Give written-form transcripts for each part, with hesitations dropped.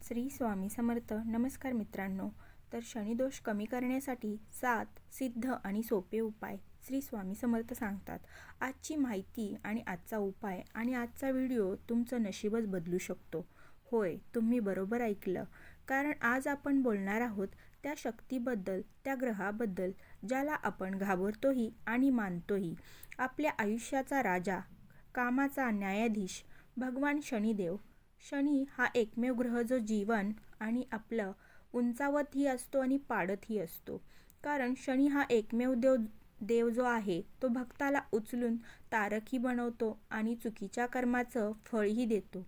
श्री स्वामी समर्थ. नमस्कार मित्रांनो. तर शनिदोष कमी करण्यासाठी 7 सिद्ध आणि सोपे उपाय श्री स्वामी समर्थ सांगतात. आजची माहिती आणि आजचा उपाय आणि आजचा व्हिडिओ तुमचं नशीबच बदलू शकतो. होय, तुम्ही बरोबर ऐकलं. कारण आज आपण बोलणार आहोत त्या शक्तीबद्दल, त्या ग्रहाबद्दल ज्याला आपण घाबरतोही आणि मानतोही. आपल्या आयुष्याचा राजा, कामाचा न्यायाधीश, भगवान शनिदेव. शनी हा एकमेव ग्रह जो जीवन आणि आपलं उंचावतही असतो आणि पाडतही असतो. कारण शनी हा एकमेव देव जो आहे तो भक्ताला उचलून तारकही बनवतो आणि चुकीच्या कर्माचं फळही देतो.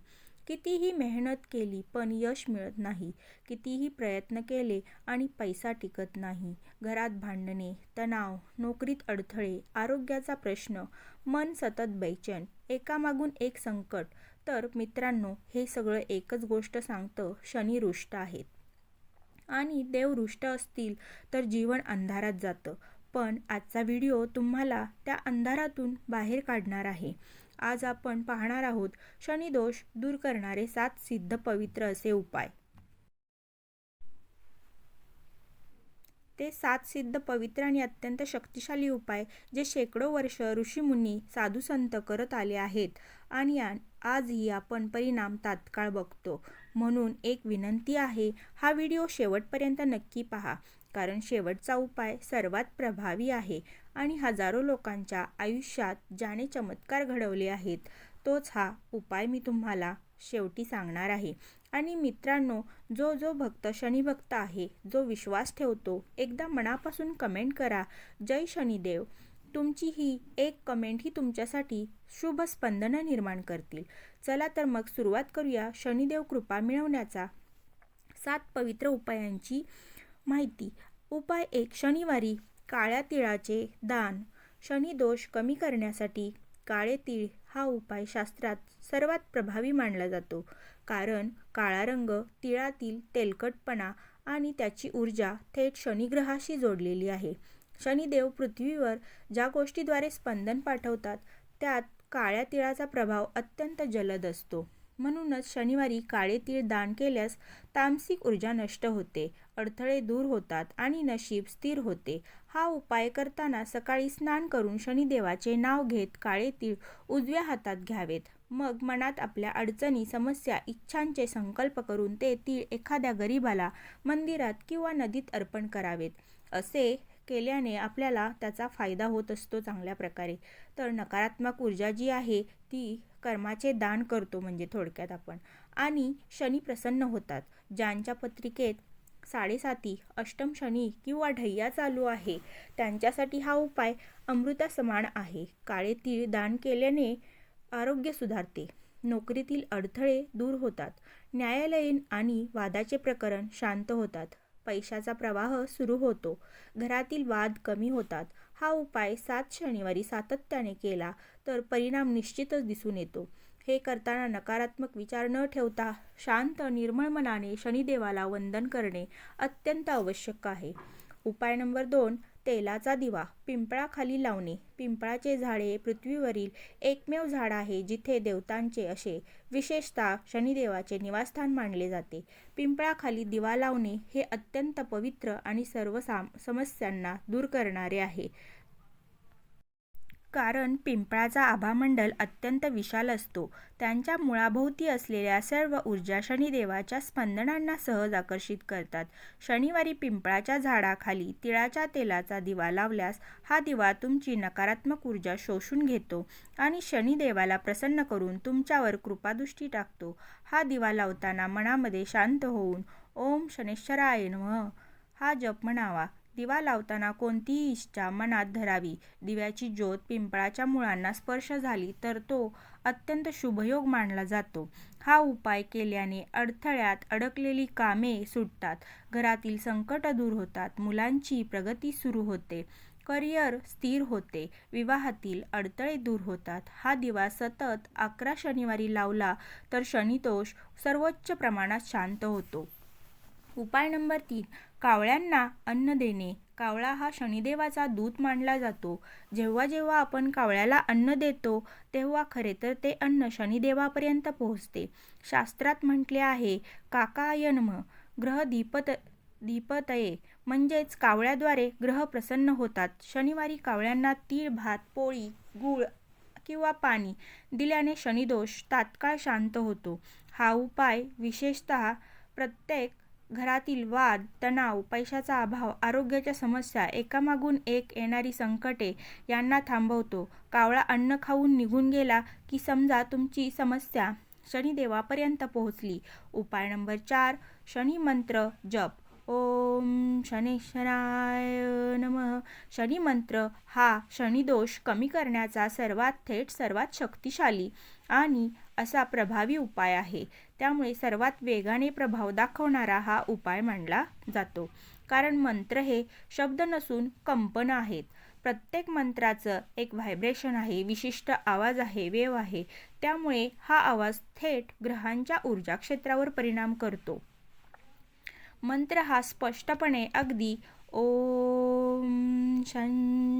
कितीही मेहनत केली पण यश मिळत नाही, कितीही प्रयत्न केले आणि पैसा टिकत नाही, घरात भांडणे, तणाव, नोकरीत अडथळे, आरोग्याचा प्रश्न, मन सतत बेचैन, एकामागून एक संकट. तर मित्रांनो, हे सगळं एकच गोष्ट सांगतं, शनी रुष्ट आहेत. आणि देव रुष्ट असतील तर जीवन अंधारात जातं. पण आजचा व्हिडिओ तुम्हाला त्या अंधारातून बाहेर काढणार आहे. आज आपण पाहणार आहोत शनिदोष दूर करणारे 7 सिद्ध पवित्र असे उपाय. ते 7 सिद्ध पवित्र आणि अत्यंत शक्तिशाली उपाय जे शेकडो वर्ष ऋषीमुनी साधुसंत करत आले आहेत आणि आजही आपण परिणाम तात्काळ बघतो. म्हणून एक विनंती आहे, हा व्हिडिओ शेवटपर्यंत नक्की पहा. कारण शेवटचा उपाय सर्वात प्रभावी आहे आणि हजारो लोकांच्या आयुष्यात ज्याने चमत्कार घडवले आहेत तोच हा उपाय मी तुम्हाला शेवटी सांगणार आहे. आणि मित्रांनो, जो भक्त शनिभक्त आहे, जो विश्वास ठेवतो, एकदा मनापासून कमेंट करा, जय शनिदेव. तुमची ही एक कमेंट ही तुमच्यासाठी शुभ स्पंदन निर्माण करतील. चला तर मग सुरुवात करूया शनिदेव कृपा मिळवण्याचा 7 पवित्र उपायांची माहिती. उपाय 1. शनिवारी काळ्या तिळाचे दान. शनिदोष कमी करण्यासाठी काळे तीळ हा उपाय शास्त्रात सर्वात प्रभावी मानला जातो. कारण काळा रंग तिळातील तेलकटपणा आणि त्याची ऊर्जा थेट शनिग्रहाशी जोडलेली आहे. शनिदेव पृथ्वीवर ज्या गोष्टीद्वारे स्पंदन पाठवतात त्यात काळ्या तिळाचा प्रभाव अत्यंत जलद असतो. म्हणूनच शनिवारी काळे तीळ दान केल्यास तामसिक ऊर्जा नष्ट होते, अडथळे दूर होतात आणि नशीब स्थिर होते. हा उपाय करताना सकाळी स्नान करून शनिदेवाचे नाव घेत काळे तीळ उजव्या हातात घ्यावेत. मग मनात आपल्या अडचणी, समस्या, इच्छांचे संकल्प करून ते तीळ एखाद्या गरीबाला मंदिरात किंवा नदीत अर्पण करावेत. असे केल्याने आपल्याला त्याचा फायदा होत असतो चांगल्या प्रकारे. तर नकारात्मक ऊर्जा जी आहे ती कर्माचे दान करतो म्हणजे थोडक्यात आपण. आणि शनी प्रसन्न होतात. ज्यांच्या पत्रिकेत 7.5 अष्टम शनी किंवा ढय्या चालू आहे त्यांच्यासाठी हा उपाय अमृतासमान आहे. काळे तीळ दान केल्याने आरोग्य सुधारते, नोकरीतील अडथळे दूर होतात, न्यायालयीन आणि वादाचे प्रकरण शांत होतात, पैशाचा प्रवाह सुरू होतो, घरातील वाद कमी होतात. हा उपाय 7 शनिवारी सातत्याने केला तर परिणाम निश्चितच दिसून येतो. हे करताना नकारात्मक विचार न ठेवता शांत निर्मळ मनाने शनिदेवाला वंदन करणे अत्यंत आवश्यक आहे. उपाय नंबर 2. तेलाचा दिवा पिंपळाखाली लावणे. पिंपळाचे झाड हे पृथ्वीवरील एकमेव झाड आहे जिथे देवतांचे असे विशेषतः शनिदेवाचे निवासस्थान मानले जाते. पिंपळाखाली दिवा लावणे हे अत्यंत पवित्र आणि सर्व समस्यांना दूर करणारे आहे. कारण पिंपळाचा आभामंडल अत्यंत विशाल असतो. त्यांच्या मुळाभोवती असलेल्या सर्व ऊर्जा शनिदेवाच्या स्पंदनांना सहज आकर्षित करतात. शनिवारी पिंपळाच्या झाडाखाली तिळाच्या तेलाचा दिवा लावल्यास हा दिवा तुमची नकारात्मक ऊर्जा शोषून घेतो आणि शनिदेवाला प्रसन्न करून तुमच्यावर कृपादृष्टी टाकतो. हा दिवा लावताना मनामध्ये शांत होऊन ओम शनैश्चराय नमः हा जप म्हणावा. दिवा लावताना कोणतीही इच्छा मनात धरावी. दिव्याची ज्योत पिंपळाच्या मुळांना स्पर्श झाली तर तो अत्यंत शुभयोग मानला जातो. हा उपाय केल्याने अडथळ्यात अडकलेली कामे सुटतात, घरातील संकट दूर होतात, मुलांची प्रगती सुरू होते, करिअर स्थिर होते, विवाहातील अडथळे दूर होतात. हा दिवा सतत 11 शनिवारी लावला तर शनिदोष सर्वोच्च प्रमाणात शांत होतो. उपाय नंबर 3. कावळ्यांना अन्न देणे. कावळा हा शनिदेवाचा दूत मानला जातो. जेव्हा जेव्हा आपण कावळ्याला अन्न देतो तेव्हा खरे तर ते अन्न शनिदेवापर्यंत पोहोचते. शास्त्रात म्हटले आहे, काकाय नमः ग्रह दीपतये, म्हणजेच कावळ्याद्वारे ग्रह प्रसन्न होतात. शनिवारी कावळ्यांना तीळ, भात, पोळी, गूळ किंवा पाणी दिल्याने शनिदोष तात्काळ शांत होतो. हा उपाय विशेषतः प्रत्येक घरातील वाद, तणाव, पैशाचा अभाव, आरोग्याच्या समस्या, एकामागून एक येणारी संकटे यांना थांबवतो. कावळा अन्न खाऊन निघून गेला की समजा तुमची समस्या शनिदेवापर्यंत पोहोचली. उपाय नंबर 4, शनी मंत्र जप. ओम शनेश्वराय नमः. शनी मंत्र हा शनिदोष कमी करण्याचा सर्वात थेट, सर्वात शक्तिशाली आणि असा प्रभावी उपाय आहे. त्यामुळे सर्वात वेगाने प्रभाव दाखवणारा हा उपाय मानला जातो. कारण मंत्र हे शब्द नसून कंपन आहेत. प्रत्येक मंत्राचं एक व्हायब्रेशन आहे, विशिष्ट आवाज आहे, वेव आहे. त्यामुळे हा आवाज थेट ग्रहांच्या ऊर्जा क्षेत्रावर परिणाम करतो. मंत्र हा स्पष्टपणे अगदी ओम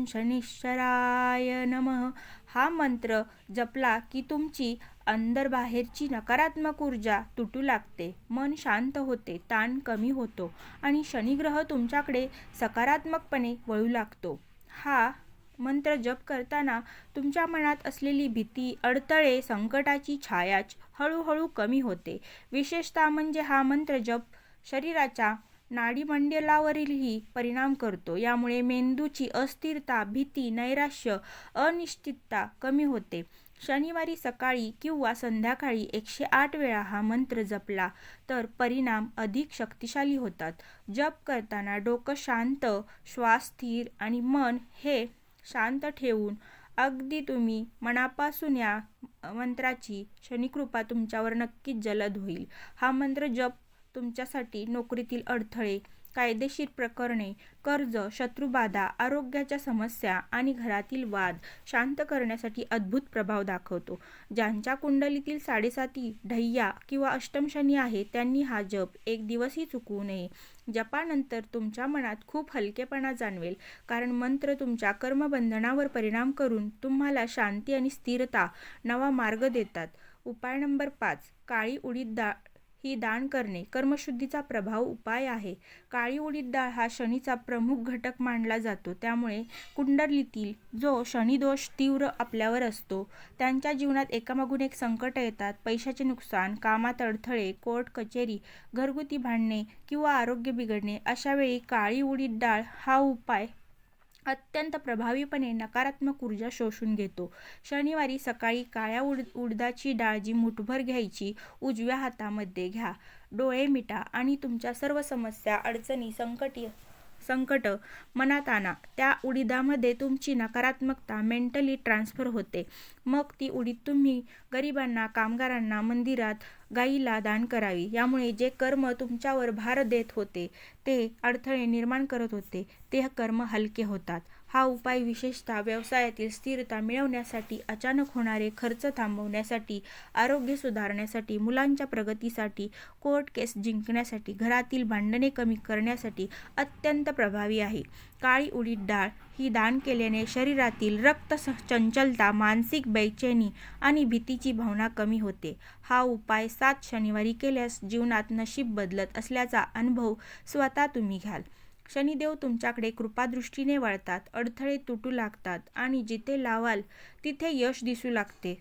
शनीश्वराय नमः हा मंत्र जपला की तुमची अंदरबाहेरची नकारात्मक ऊर्जा तुटू लागते, मन शांत होते, ताण कमी होतो आणि शनिग्रह तुमच्याकडे सकारात्मकपणे वळू लागतो. हा मंत्र जप करताना तुमच्या मनात असलेली भीती, अडथळे, संकटाची छाया हळूहळू कमी होते. विशेषतः म्हणजे हा मंत्र जप शरीराच्या नाडीमंडलावरही परिणाम करतो. यामुळे मेंदूची अस्थिरता, भीती, नैराश्य, अनिश्चितता कमी होते. शनिवारी सकाळी किंवा संध्याकाळी 108 वेळा हा मंत्र जपला तर परिणाम अधिक शक्तिशाली होतात. जप करताना डोकं शांत, श्वास स्थिर आणि मन हे शांत ठेवून अगदी तुम्ही मनापासून या मंत्राची शनिकृपा तुमच्यावर नक्कीच जलद होईल. हा मंत्र जप तुमच्यासाठी नोकरीतील अडथळे, कायदेशीर प्रकरणे, कर्ज, शत्रुबाधा, आरोग्याच्या समस्या आणि घरातील वाद शांत करण्यासाठी अद्भुत प्रभाव दाखवतो. ज्यांच्या कुंडलीतील 7.5 ढय्या किंवा अष्टम शनी आहे त्यांनी हा जप एक दिवसही चुकवू नये. जपानंतर तुमच्या मनात खूप हलकेपणा जाणवेल, कारण मंत्र तुमच्या कर्मबंधनावर परिणाम करून तुम्हाला शांती आणि स्थिरता, नवा मार्ग देतात. उपाय नंबर 5, काळी उडीद डाळ ही दान करणे. कर्मशुद्धीचा प्रभाव उपाय आहे. काळी उडीद डाळ हा शनीचा प्रमुख घटक मानला जातो. त्यामुळे कुंडलीतील जो शनिदोष तीव्र आपल्यावर असतो, त्यांच्या जीवनात एकामागून एक संकट येतात. पैशाचे नुकसान, कामात अडथळे, कोर्ट कचेरी, घरगुती भांडणे किंवा आरोग्य बिघडणे. अशा वेळी काळी उडीद डाळ हा उपाय अत्यंत प्रभावीपणे नकारात्मक ऊर्जा शोषून घेतो. शनिवारी सकाळी काळ्या उडदाची डाळ जी मुठभर घ्यायची, उजव्या हातामध्ये घ्या, डोळे मिटा आणि तुमच्या सर्व समस्या, अडचणी, संकट मनात आणा. त्या उडीदामध्ये तुमची नकारात्मकता मेंटली ट्रान्सफर होते. मग ती उडीद तुम्ही गरिबांना, कामगारांना, मंदिरात, गायीला दान करावी. यामुळे जे कर्म तुमच्यावर भार देत होते, ते अडथळे निर्माण करत होते, ते कर्म हलके होतात. हा उपाय विशेषतः व्यवसायातील स्थिरता मिळवण्यासाठी, अचानक होणारे खर्च थांबवण्यासाठी, आरोग्य सुधारण्यासाठी, मुलांच्या प्रगतीसाठी, कोर्ट केस जिंकण्यासाठी, घरातील भांडणे कमी करण्यासाठी अत्यंत प्रभावी आहे. काळी उडीद डाळ ही दान केल्याने शरीरातील रक्त चंचलता, मानसिक बेचैनी आणि भीतीची भावना कमी होते. हा उपाय 7 शनिवारी केल्यास जीवनात नशीब बदलत असल्याचा अनुभव स्वतः तुम्ही घ्याल. शनिदेव तुमच्याकडे कृपादृष्टीने वळतात, अडथळे तुटू लागतात आणि जिथे लावाल तिथे यश दिसू लागते.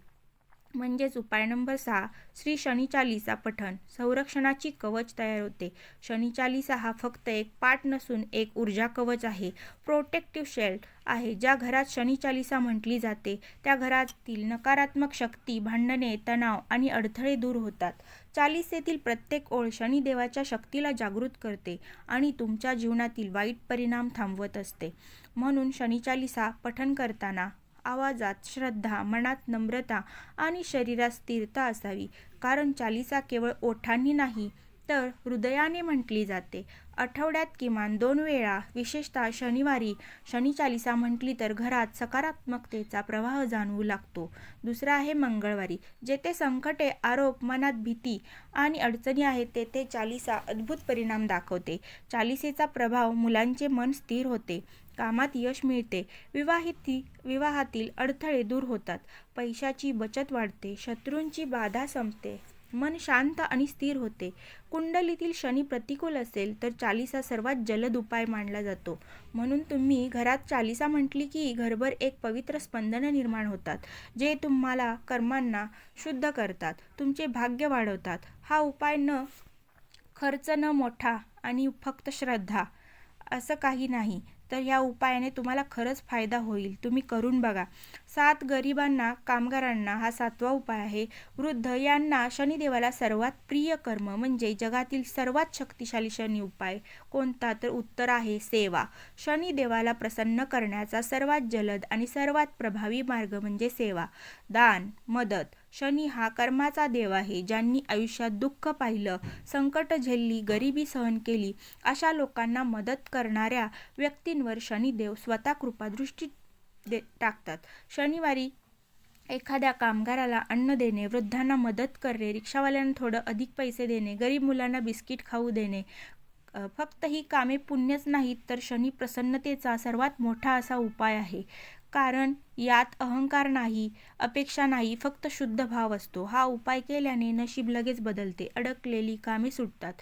म्हणजेच उपाय नंबर 6, श्री शनी चालीसा पठण. संरक्षणाची कवच तयार होते. शनी चालीसा हा फक्त एक पाठ नसून एक ऊर्जा कवच आहे, प्रोटेक्टिव्ह शेल्ड आहे. ज्या घरात शनी चालीसा म्हटली जाते त्या घरातील नकारात्मक शक्ती, भांडणे, तणाव आणि अडथळे दूर होतात. चालीसेतील प्रत्येक ओळ शनिदेवाच्या शक्तीला जागृत करते आणि तुमच्या जीवनातील वाईट परिणाम थांबवत असते. म्हणून शनी चालीसा पठण करताना आवाजात श्रद्धा, मनात नम्रता आणि शरीरात स्थिरता असावी. कारण चालीसा केवळ ओठांनी नाही तर हृदयाने म्हटली जाते. आठवड्यात किमान 2 वेळा, विशेषतः शनिवारी शनी चालीसा म्हटली तर घरात सकारात्मकतेचा प्रवाह जाणवू लागतो. दुसरा आहे मंगळवारी. जेथे संकटे, आरोप, मनात भीती आणि अडचणी आहेत तेथे चालीसा अद्भुत परिणाम दाखवते. चालीसेचा प्रभाव मुलांचे मन स्थिर होते, कामात यश मिळते, विवाहातील अडथळे दूर होतात, पैशाची बचत वाढते, शत्रूंची बाधा संपते, मन शांत आणि स्थिर होते. कुंडलीतील शनी प्रतिकूल असेल तर चालीसा सर्वात जलद उपाय मानला जातो. म्हणून तुम्ही घरात चालीसा म्हटली की घरभर एक पवित्र स्पंदन निर्माण होतात, जे तुम्हाला कर्मांना शुद्ध करतात, तुमचे भाग्य वाढवतात. हा उपाय न खर्च, न मोठा आणि फक्त श्रद्धा असं काही नाही. तर ह्या उपायाने तुम्हाला खरंच फायदा होईल. तुम्ही करून बघा. 7 गरिबांना, कामगारांना हा 7वा उपाय आहे. वृद्ध यांना शनिदेवाला सर्वात प्रिय कर्म म्हणजे जगातील सर्वात शक्तिशाली शनी उपाय कोणता? तर उत्तर आहे सेवा. शनिदेवाला प्रसन्न करण्याचा सर्वात जलद आणि सर्वात प्रभावी मार्ग म्हणजे सेवा, दान, मदत. शनी हा कर्माचा देव आहे. ज्यांनी आयुष्यात दुःख पाहिलं, संकट झेलली, गरिबी सहन केली, अशा लोकांना मदत करणाऱ्या व्यक्तींवर शनिदेव स्वतः कृपादृष्टी टाकतात. शनिवारी एखाद्या कामगाराला अन्न देणे, वृद्धांना मदत करणे, रिक्षावाल्यांना थोडं अधिक पैसे देणे, गरीब मुलांना बिस्किट खाऊ देणे, फक्त ही कामे पुण्यच नाहीत तर शनी प्रसन्नतेचा सर्वात मोठा असा उपाय आहे. कारण यात अहंकार नाही, अपेक्षा नाही, फक्त शुद्ध भाव असतो. हा उपाय केल्याने नशीब लगेच बदलते, अडकलेली कामे सुटतात,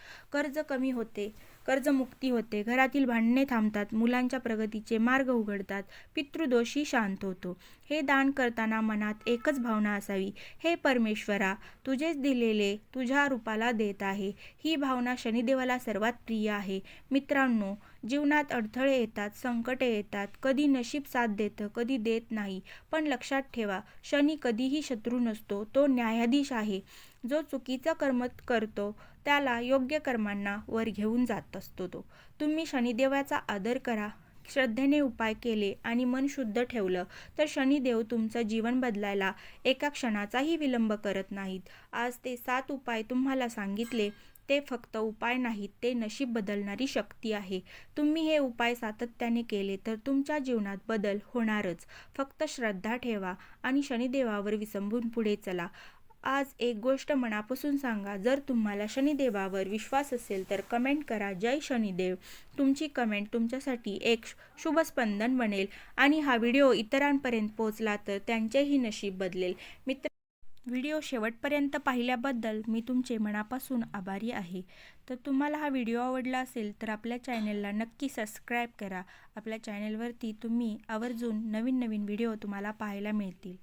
कर्जमुक्ती होते, घरातील भांडणे थांबतात, मुलांच्या प्रगतीचे मार्ग उघडतात, पितृदोषही शांत होतो. हे दान करताना मनात एकच भावना असावी, हे परमेश्वरा, तुझेच दिलेले तुझ्या रूपाला देत आहे. ही भावना शनिदेवाला सर्वात प्रिय आहे. मित्रांनो, जीवनात अडथळे येतात, संकटे येतात, कधी नशीब साथ देतं, कधी देत नाही. पण लक्षात ठेवा, शनी कधीही शत्रू नसतो, तो न्यायाधीश आहे. जो चुकीचं कर्म करतो त्याला योग्य कर्मांना वर घेऊन जात असतो तो. तुम्ही शनिदेवाचा आदर करा, श्रद्धेने उपाय केले आणि मन शुद्ध ठेवलं तर शनिदेव तुमचं जीवन बदलायला एका क्षणाचाही विलंब करत नाहीत. आज ते 7 उपाय तुम्हाला सांगितले ते फक्त उपाय नाहीत, ते नशीब बदलणारी शक्ती आहे. तुम्ही हे उपाय सातत्याने केले तर तुमच्या जीवनात बदल होणारच. फक्त श्रद्धा ठेवा आणि शनिदेवावर विसंबून पुढे चला. आज एक गोष्ट मनापासून सांगा. जर तुम्हाला शनिदेवावर विश्वास असेल तर कमेंट करा, जय शनिदेव. तुमची कमेंट तुमच्यासाठी एक शुभ स्पंदन बनेल आणि हा व्हिडिओ इतरांपर्यंत पोहोचला तर त्यांचेही नशीब बदलेल. व्हिडिओ शेवटपर्यंत पाहिल्याबद्दल मी तुमचे मनापासून आभारी आहे. तर तुम्हाला हा व्हिडिओ आवडला असेल तर आपल्या चॅनलला नक्की सबस्क्राईब करा. आपल्या चॅनलवरती तुम्ही आवर्जून नवीन व्हिडिओ तुम्हाला पाहायला मिळतील.